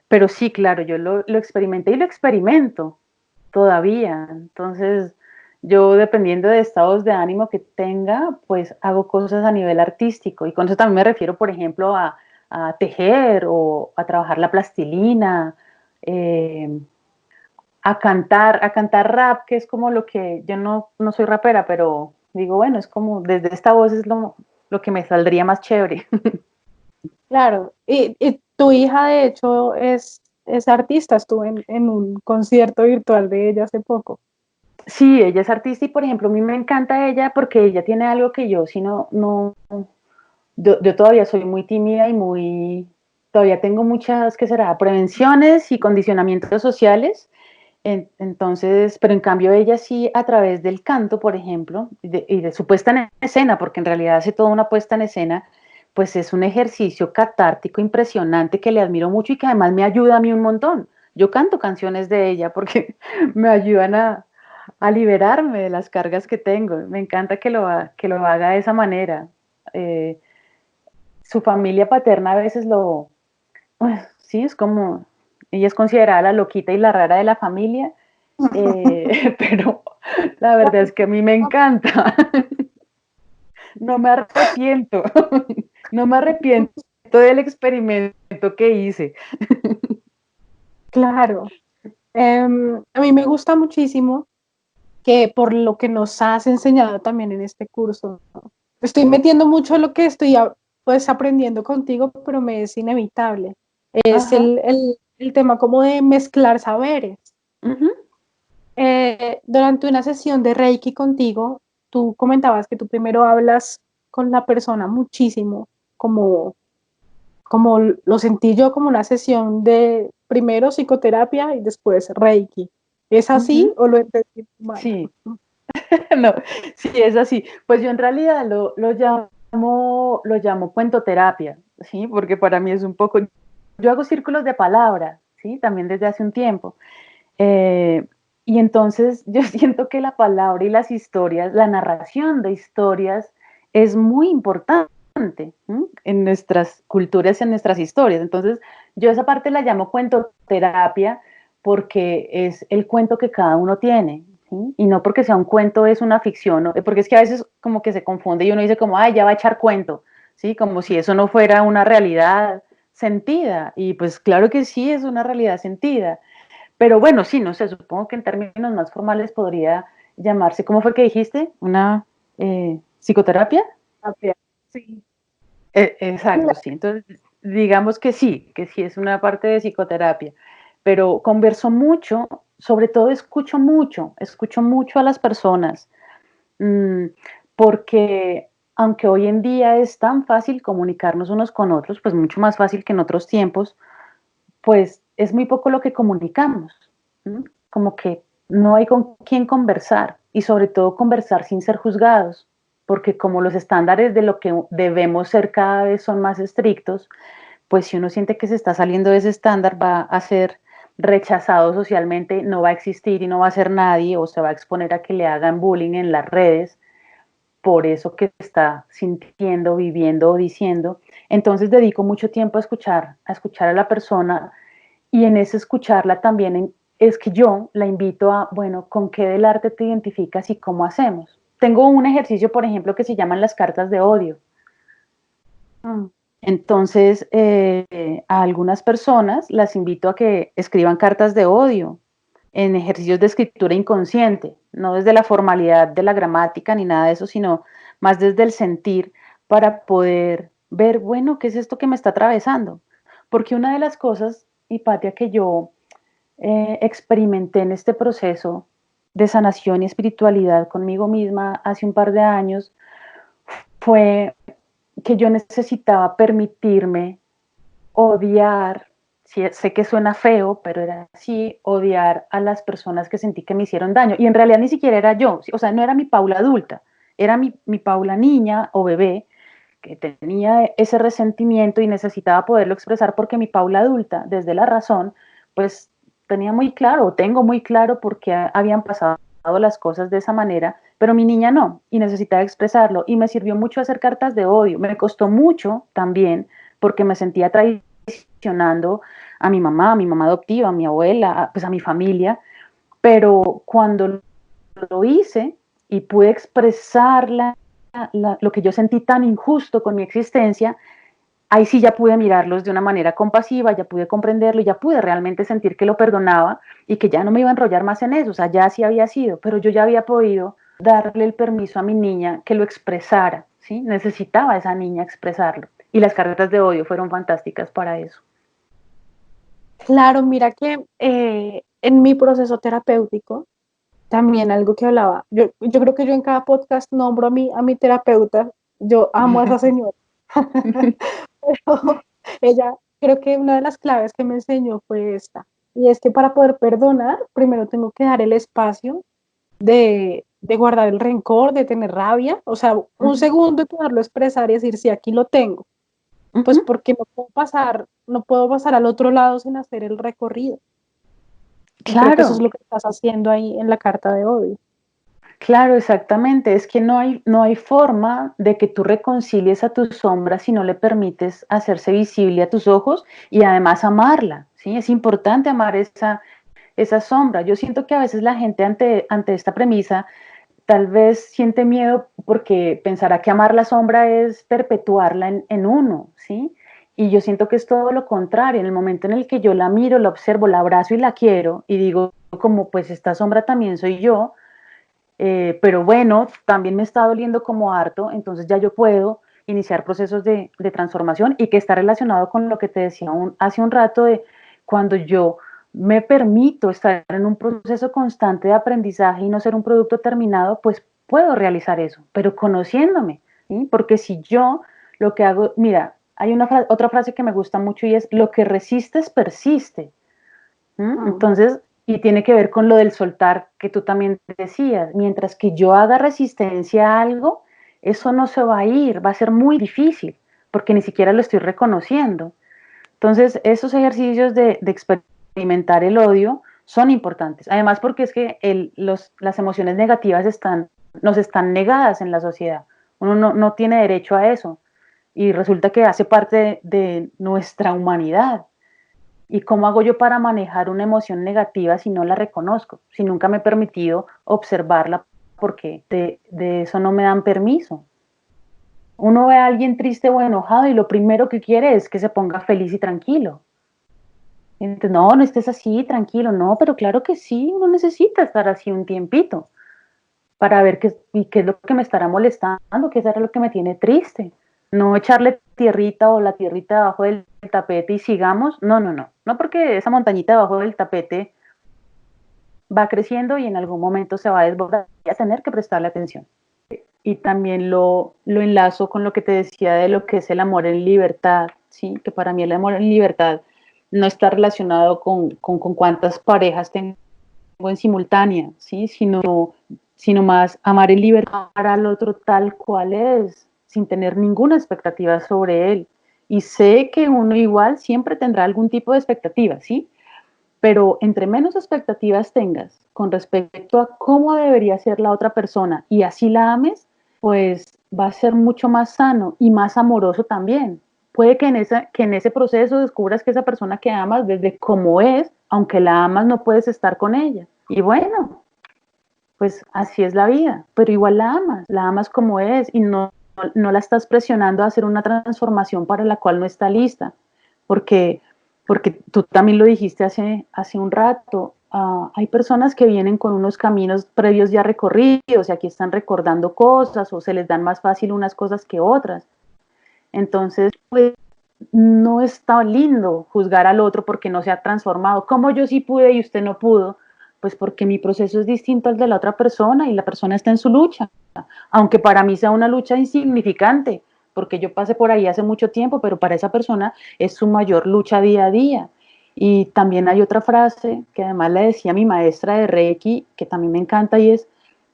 Pero sí, claro, yo lo experimenté y lo experimento todavía. Entonces, yo dependiendo de estados de ánimo que tenga, pues hago cosas a nivel artístico. Y con eso también me refiero, por ejemplo, a tejer o a trabajar la plastilina. Eh, a cantar rap, que es como lo que, yo no soy rapera, pero digo, bueno, es como, desde esta voz es lo que me saldría más chévere. Claro, y tu hija de hecho es artista, estuve en un concierto virtual de ella hace poco. Sí, ella es artista y, por ejemplo, a mí me encanta ella porque ella tiene algo que yo, si no, yo todavía soy muy tímida y todavía tengo muchas, ¿qué será? Prevenciones y condicionamientos sociales. Entonces, pero en cambio ella sí a través del canto, por ejemplo, y de su puesta en escena, porque en realidad hace toda una puesta en escena, pues es un ejercicio catártico impresionante que le admiro mucho y que además me ayuda a mí un montón. Yo canto canciones de ella porque me ayudan a liberarme de las cargas que tengo. Me encanta que lo haga de esa manera. Eh, Su familia paterna a veces sí, es como, ella es considerada la loquita y la rara de la familia, pero la verdad es que a mí me encanta. No me arrepiento, no me arrepiento del experimento que hice. Claro, a mí me gusta muchísimo que por lo que nos has enseñado también en este curso, ¿no? Estoy metiendo mucho lo que estoy pues aprendiendo contigo, pero me es inevitable. Es Ajá. el tema como de mezclar saberes. Uh-huh. Durante una sesión de Reiki contigo, tú comentabas que tú primero hablas con la persona muchísimo, como, como lo sentí yo como una sesión de primero psicoterapia y después Reiki. ¿Es así Uh-huh. o lo entendí mal? Sí, no, sí, es así. Pues yo en realidad lo llamo cuentoterapia, ¿sí? Porque para mí es un poco, yo hago círculos de palabras, ¿sí? También desde hace un tiempo. Eh, y entonces yo siento que la palabra y las historias, la narración de historias es muy importante, ¿sí? En nuestras culturas, en nuestras historias. Entonces yo esa parte la llamo cuentoterapia porque es el cuento que cada uno tiene. ¿Sí? Y no porque sea un cuento es una ficción, ¿no? Porque es que a veces como que se confunde y uno dice como, ay, ya va a echar cuento, ¿sí? Como si eso no fuera una realidad sentida. Y pues claro que sí es una realidad sentida. Pero bueno, sí, no sé, supongo que en términos más formales podría llamarse, ¿cómo fue que dijiste? ¿Una psicoterapia? Sí. Exacto, sí. Entonces, digamos que sí es una parte de psicoterapia, pero converso mucho, sobre todo escucho mucho a las personas, mmm, porque aunque hoy en día es tan fácil comunicarnos unos con otros, pues mucho más fácil que en otros tiempos, pues es muy poco lo que comunicamos, ¿no? Como que no hay con quién conversar y sobre todo conversar sin ser juzgados. porque como los estándares de lo que debemos ser cada vez son más estrictos, pues si uno siente que se está saliendo de ese estándar, va a ser rechazado socialmente, no va a existir y no va a ser nadie, o se va a exponer a que le hagan bullying en las redes por eso que está sintiendo, viviendo o diciendo. Entonces dedico mucho tiempo a escuchar a la persona, y en ese escucharla también es que yo la invito a, bueno, ¿con qué del arte te identificas y cómo hacemos? Tengo un ejercicio, por ejemplo, que se llaman las cartas de odio. Entonces, a algunas personas las invito a que escriban cartas de odio en ejercicios de escritura inconsciente, no desde la formalidad de la gramática ni nada de eso, sino más desde el sentir, para poder ver, bueno, ¿qué es esto que me está atravesando? Porque una de las cosas, Hipatia, que yo experimenté en este proceso de sanación y espiritualidad conmigo misma hace un par de años fue que yo necesitaba permitirme odiar, sí, sé que suena feo, pero era así, odiar a las personas que sentí que me hicieron daño. Y en realidad ni siquiera era yo, o sea, no era mi Paula adulta, era mi Paula niña o bebé, que tenía ese resentimiento y necesitaba poderlo expresar, porque mi Paula adulta, desde la razón, pues tenía muy claro, o tengo muy claro por qué habían pasado las cosas de esa manera, pero mi niña no, y necesitaba expresarlo, y me sirvió mucho hacer cartas de odio. Me costó mucho también, porque me sentía traicionando a mi mamá adoptiva, a mi abuela, pues a mi familia, pero cuando lo hice y pude expresar lo que yo sentí tan injusto con mi existencia, ahí sí ya pude mirarlos de una manera compasiva, ya pude comprenderlo, ya pude realmente sentir que lo perdonaba y que ya no me iba a enrollar más en eso, o sea, ya así había sido, pero yo ya había podido darle el permiso a mi niña que lo expresara, ¿sí? Necesitaba esa niña expresarlo, y las cartas de odio fueron fantásticas para eso. Claro, mira que en mi proceso terapéutico, también algo que hablaba, yo creo que yo en cada podcast nombro a mi terapeuta, yo amo a esa señora, pero ella, creo que una de las claves que me enseñó fue esta, y es que para poder perdonar, primero tengo que dar el espacio de guardar el rencor, de tener rabia, o sea, un segundo y poderlo expresar y decir, sí, aquí lo tengo, pues porque no puedo pasar al otro lado sin hacer el recorrido. Y creo que eso es Claro, lo que estás haciendo ahí en la carta de odio. claro, exactamente. Es que no hay forma de que tú reconcilies a tu sombra si no le permites hacerse visible a tus ojos, y además amarla, ¿sí? Es importante amar esa sombra. Yo siento que a veces la gente ante esta premisa tal vez siente miedo, porque pensará que amar la sombra es perpetuarla en uno, ¿sí? Y yo siento que es todo lo contrario. En el momento en el que yo la miro, la observo, la abrazo y la quiero, y digo como, pues esta sombra también soy yo, pero bueno, también me está doliendo como harto, entonces ya yo puedo iniciar procesos de transformación, y que está relacionado con lo que te decía hace un rato, de cuando yo me permito estar en un proceso constante de aprendizaje y no ser un producto terminado, pues puedo realizar eso, pero conociéndome, ¿sí? Porque si yo lo que hago, mira, hay otra frase que me gusta mucho, y es: lo que resistes persiste. Entonces, y tiene que ver con lo del soltar que tú también decías. Mientras que yo haga resistencia a algo, eso no se va a ir, va a ser muy difícil, porque ni siquiera lo estoy reconociendo. Entonces, esos ejercicios de experimentar el odio son importantes. Además, porque es que las emociones negativas nos están negadas en la sociedad. Uno no tiene derecho a eso. Y resulta que hace parte de nuestra humanidad. ¿Y cómo hago yo para manejar una emoción negativa si no la reconozco? Si nunca me he permitido observarla, porque de eso no me dan permiso. Uno ve a alguien triste o enojado y lo primero que quiere es que se ponga feliz y tranquilo. Entonces, no estés así, tranquilo. No, pero claro que sí, uno necesita estar así un tiempito para ver qué es lo que me estará molestando, qué será lo que me tiene triste. No echarle tierrita o la tierrita debajo del tapete y sigamos. No, porque esa montañita debajo del tapete va creciendo y en algún momento se va a desbordar y a tener que prestarle atención. Y también lo enlazo con lo que te decía de lo que es el amor en libertad, ¿sí? Que para mí el amor en libertad no está relacionado con cuántas parejas tengo en simultánea, ¿sí? Sino sino más amar en libertad al otro tal cual es, sin tener ninguna expectativa sobre él. Y sé que uno igual siempre tendrá algún tipo de expectativa, ¿sí? Pero entre menos expectativas tengas con respecto a cómo debería ser la otra persona y así la ames, pues va a ser mucho más sano y más amoroso también. Puede que en ese proceso descubras que esa persona que amas desde cómo es, aunque la amas, no puedes estar con ella. Y bueno, pues así es la vida, pero igual la amas como es y no la estás presionando a hacer una transformación para la cual no está lista, porque, porque tú también lo dijiste hace un rato, hay personas que vienen con unos caminos previos ya recorridos y aquí están recordando cosas o se les dan más fácil unas cosas que otras. Entonces, pues no está lindo juzgar al otro porque no se ha transformado. Como yo sí pude y usted no pudo, pues porque mi proceso es distinto al de la otra persona y la persona está en su lucha. Aunque para mí sea una lucha insignificante, porque yo pasé por ahí hace mucho tiempo, pero para esa persona es su mayor lucha día a día. Y también hay otra frase que además le decía mi maestra de Reiki, que también me encanta y es,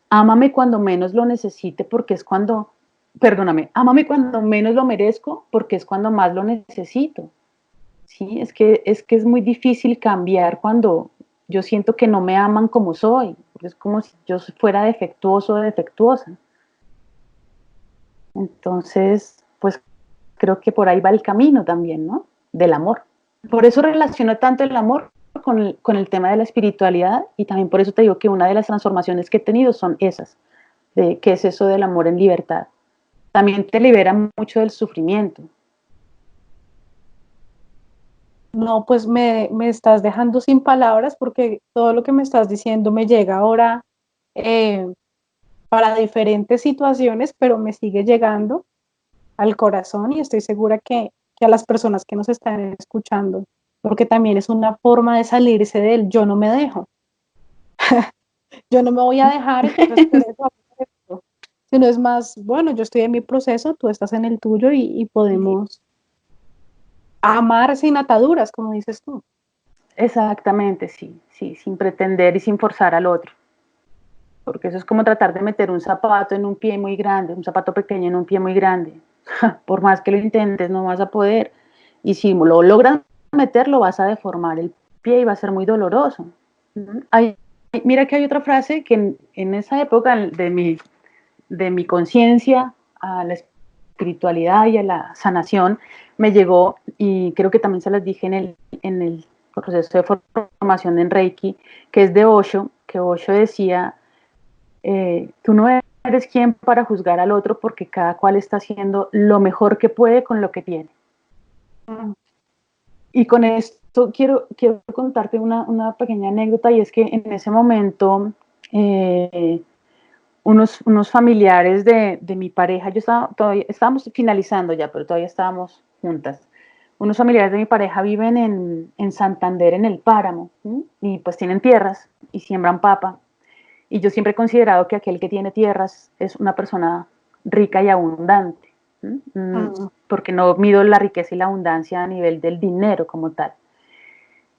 ámame cuando menos lo necesite porque es cuando, perdóname, ámame cuando menos lo merezco porque es cuando más lo necesito. Sí, es que es muy difícil cambiar cuando yo siento que no me aman como soy. Es como si yo fuera defectuoso o defectuosa. Entonces, pues creo que por ahí va el camino también, ¿no? Del amor. Por eso relaciono tanto el amor con el tema de la espiritualidad y también por eso te digo que una de las transformaciones que he tenido son esas, de qué es eso del amor en libertad. También te libera mucho del sufrimiento. No, pues me estás dejando sin palabras porque todo lo que me estás diciendo me llega ahora eh, para diferentes situaciones, pero me sigue llegando al corazón y estoy segura que a las personas que nos están escuchando, porque también es una forma de salirse del yo no me dejo, yo no me voy a dejar, entonces por eso, sino es más, bueno, yo estoy en mi proceso, tú estás en el tuyo y podemos amar sin ataduras, como dices tú. Exactamente, sí, sí, sin pretender y sin forzar al otro. Porque eso es como tratar de meter un zapato en un pie muy grande, un zapato pequeño en un pie muy grande. Por más que lo intentes, no vas a poder. Y si lo logras meterlo, vas a deformar el pie y va a ser muy doloroso. Hay, mira que hay otra frase que en esa época de mi conciencia a la espiritualidad y a la sanación me llegó, y creo que también se las dije en el proceso de formación en Reiki, que es de Osho, que Osho decía, tú no eres quien para juzgar al otro porque cada cual está haciendo lo mejor que puede con lo que tiene. Y con esto quiero contarte una pequeña anécdota y es que en ese momento unos familiares de mi pareja, todavía estábamos finalizando ya, pero todavía estábamos juntas. Unos familiares de mi pareja viven en Santander, en el Páramo, ¿sí? Y pues tienen tierras y siembran papa. Y yo siempre he considerado que aquel que tiene tierras es una persona rica y abundante, ¿sí? Porque no mido la riqueza y la abundancia a nivel del dinero como tal.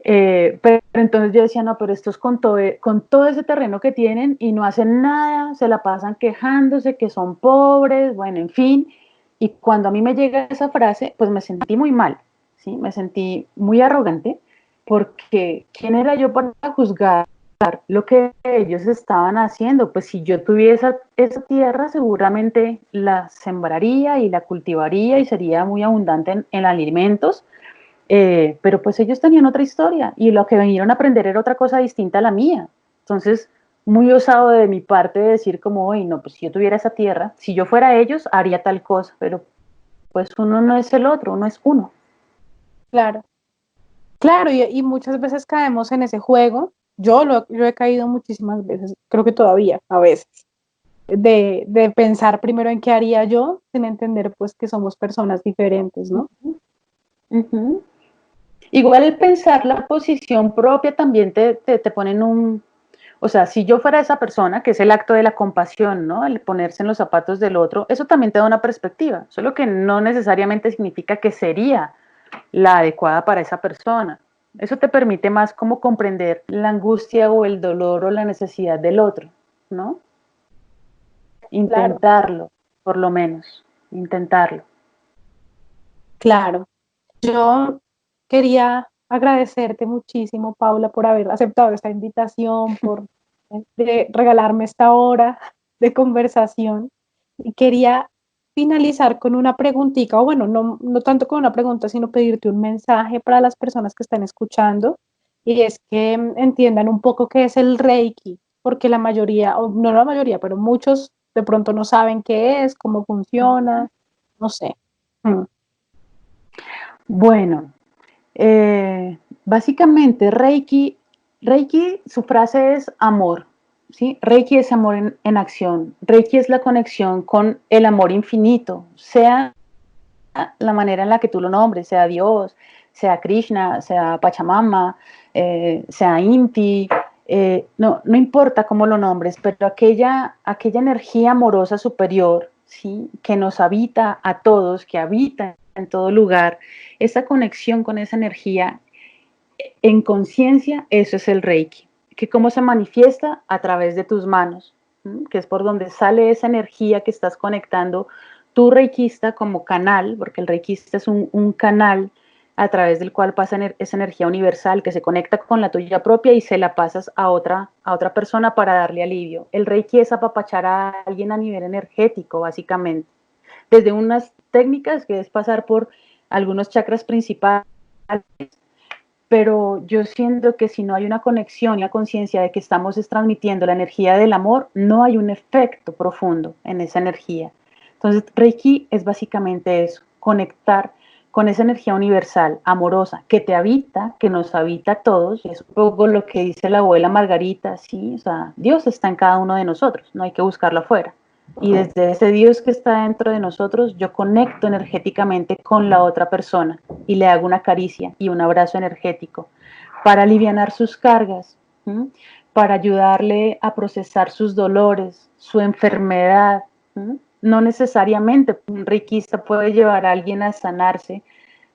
Pero entonces yo decía, no, pero estos con todo ese terreno que tienen y no hacen nada, se la pasan quejándose que son pobres, bueno, en fin. Y cuando a mí me llega esa frase, pues me sentí muy mal, ¿sí? Me sentí muy arrogante, porque ¿quién era yo para juzgar lo que ellos estaban haciendo? Pues si yo tuviera esa tierra, seguramente la sembraría y la cultivaría y sería muy abundante en alimentos, pero pues ellos tenían otra historia y lo que vinieron a aprender era otra cosa distinta a la mía. Entonces, muy osado de mi parte de decir como, oye, no, pues si yo tuviera esa tierra, si yo fuera ellos, haría tal cosa, pero pues uno no es el otro, uno es uno. Claro, claro, y muchas veces caemos en ese juego. Yo he caído muchísimas veces, creo que todavía, a veces, de pensar primero en qué haría yo, sin entender pues que somos personas diferentes, ¿no? Uh -huh. Igual el pensar la posición propia también te pone en un, o sea, si yo fuera esa persona, que es el acto de la compasión, ¿no? El ponerse en los zapatos del otro, eso también te da una perspectiva, solo que no necesariamente significa que sería la adecuada para esa persona. Eso te permite más como comprender la angustia o el dolor o la necesidad del otro, ¿no? Claro, intentarlo, por lo menos, intentarlo. claro. Yo quería agradecerte muchísimo, Paula, por haber aceptado esta invitación, por regalarme esta hora de conversación. Y quería finalizar con una preguntita, o bueno, no tanto con una pregunta, sino pedirte un mensaje para las personas que están escuchando, y es que entiendan un poco qué es el Reiki, porque la mayoría, o no la mayoría, pero muchos de pronto no saben qué es, cómo funciona, no sé. Mm. Bueno, básicamente Reiki, su frase es amor, ¿sí? Reiki es amor en acción. Reiki es la conexión con el amor infinito, sea la manera en la que tú lo nombres, sea Dios, sea Krishna, sea Pachamama, sea Inti, no importa cómo lo nombres, pero aquella energía amorosa superior, ¿sí? Que nos habita a todos, que habita en todo lugar, esa conexión con esa energía en conciencia, eso es el Reiki. Que cómo se manifiesta a través de tus manos, que es por donde sale esa energía que estás conectando tu reikista como canal, porque el reikista es un canal a través del cual pasa esa energía universal que se conecta con la tuya propia y se la pasas a otra persona para darle alivio. El reiki es apapachar a alguien a nivel energético, básicamente. Desde unas técnicas que es pasar por algunos chakras principales, pero yo siento que si no hay una conexión y una conciencia de que estamos transmitiendo la energía del amor, no hay un efecto profundo en esa energía. Entonces, Reiki es básicamente eso, conectar con esa energía universal, amorosa, que te habita, que nos habita a todos, es un poco lo que dice la abuela Margarita, sí, o sea, Dios está en cada uno de nosotros, no hay que buscarlo afuera. Y desde ese Dios que está dentro de nosotros, yo conecto energéticamente con la otra persona y le hago una caricia y un abrazo energético para aliviar sus cargas, ¿sí? Para ayudarle a procesar sus dolores, su enfermedad. ¿Sí? No necesariamente un reikista puede llevar a alguien a sanarse,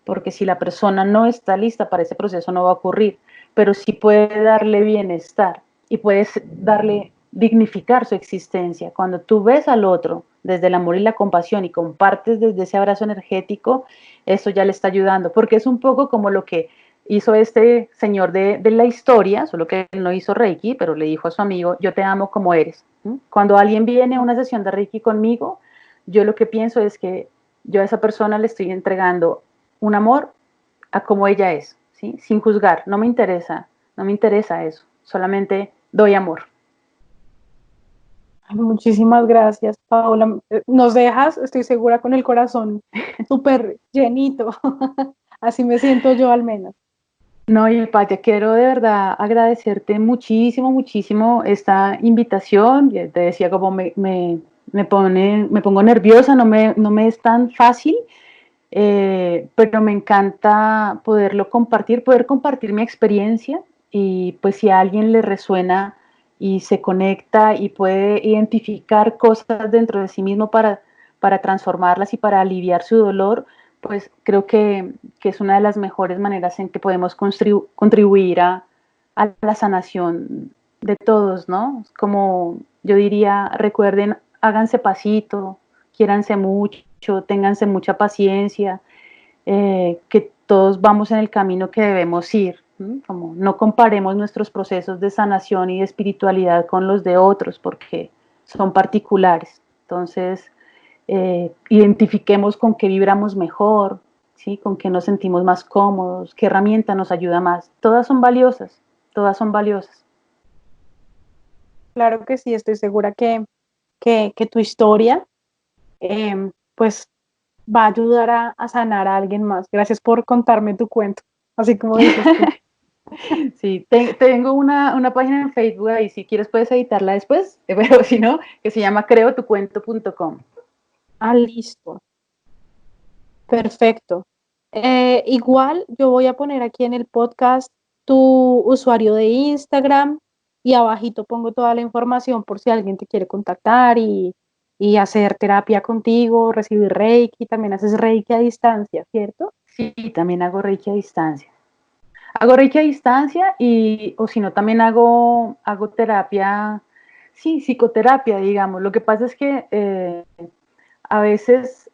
porque si la persona no está lista para ese proceso no va a ocurrir, pero sí puede darle bienestar y puedes darle dignificar su existencia. Cuando tú ves al otro desde el amor y la compasión y compartes desde ese abrazo energético, eso ya le está ayudando, porque es un poco como lo que hizo este señor de la historia, solo que él no hizo Reiki, pero le dijo a su amigo, yo te amo como eres. Cuando alguien viene a una sesión de Reiki conmigo, yo lo que pienso es que yo a esa persona le estoy entregando un amor a como ella es, ¿sí? Sin juzgar, no me interesa eso, solamente doy amor. Muchísimas gracias, Paula. Nos dejas, estoy segura, con el corazón súper llenito. Así me siento yo al menos. No, y Patia, quiero de verdad agradecerte muchísimo, muchísimo esta invitación. Ya te decía como me pongo nerviosa, no me es tan fácil, pero me encanta poder compartir mi experiencia y pues si a alguien le resuena y se conecta y puede identificar cosas dentro de sí mismo para transformarlas y para aliviar su dolor, pues creo que es una de las mejores maneras en que podemos contribuir a la sanación de todos, ¿no? Como yo diría, recuerden, háganse pasito, quiéranse mucho, ténganse mucha paciencia, que todos vamos en el camino que debemos ir. Como no comparemos nuestros procesos de sanación y de espiritualidad con los de otros porque son particulares. Entonces, identifiquemos con qué vibramos mejor, ¿sí? Con qué nos sentimos más cómodos, qué herramienta nos ayuda más. Todas son valiosas, todas son valiosas. Claro que sí, estoy segura que tu historia pues va a ayudar a sanar a alguien más. Gracias por contarme tu cuento, así como dices tú. Sí, tengo una página en Facebook ahí, si quieres puedes editarla después, pero si no, que se llama creotucuento.com. Ah, listo. Perfecto. Igual yo voy a poner aquí en el podcast tu usuario de Instagram y abajito pongo toda la información por si alguien te quiere contactar y hacer terapia contigo, recibir Reiki, también haces Reiki a distancia, ¿cierto? Sí, también hago Reiki a distancia. Hago Reiki a distancia y, o si no, también hago terapia Sí, psicoterapia, digamos. Lo que pasa es que a veces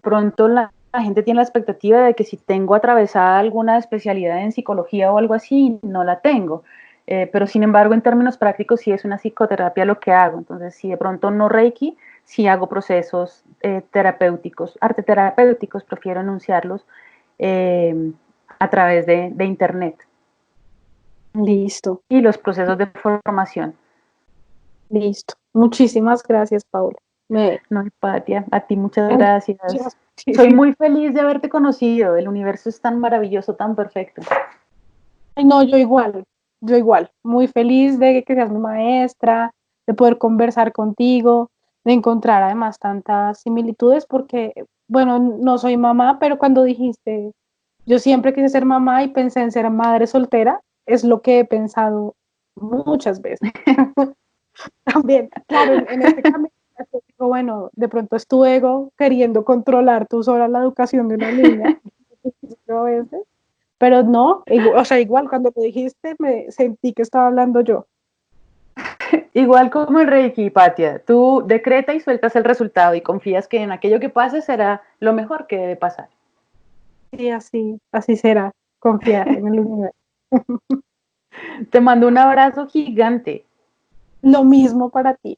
pronto la gente tiene la expectativa de que si tengo atravesada alguna especialidad en psicología o algo así, no la tengo. Pero sin embargo, en términos prácticos, sí es una psicoterapia lo que hago. Entonces, si de pronto no Reiki, sí hago procesos terapéuticos, arte terapéuticos, prefiero enunciarlos a través de Internet. Listo, Y los procesos de formación. listo. Muchísimas gracias, Paula. No, Hipatia, a ti muchas Me gracias. entusiasmas Soy muchísimo. muy feliz de haberte conocido. El universo es tan maravilloso, tan perfecto. Ay, no, yo igual, muy feliz de que seas mi maestra, de poder conversar contigo, de encontrar además tantas similitudes, porque, bueno, no soy mamá, pero cuando dijiste, yo siempre quise ser mamá y pensé en ser madre soltera, es lo que he pensado muchas veces. También, claro, en este camino, digo, bueno, de pronto es tu ego queriendo controlar tú sola la educación de una niña, a veces, pero no, o sea, igual cuando lo dijiste me sentí que estaba hablando yo. Igual como el Reiki, Hipatia, tú decreta y sueltas el resultado y confías que en aquello que pase será lo mejor que debe pasar. Sí, así será, confiar en el universo. Te mando un abrazo gigante. Lo mismo para ti.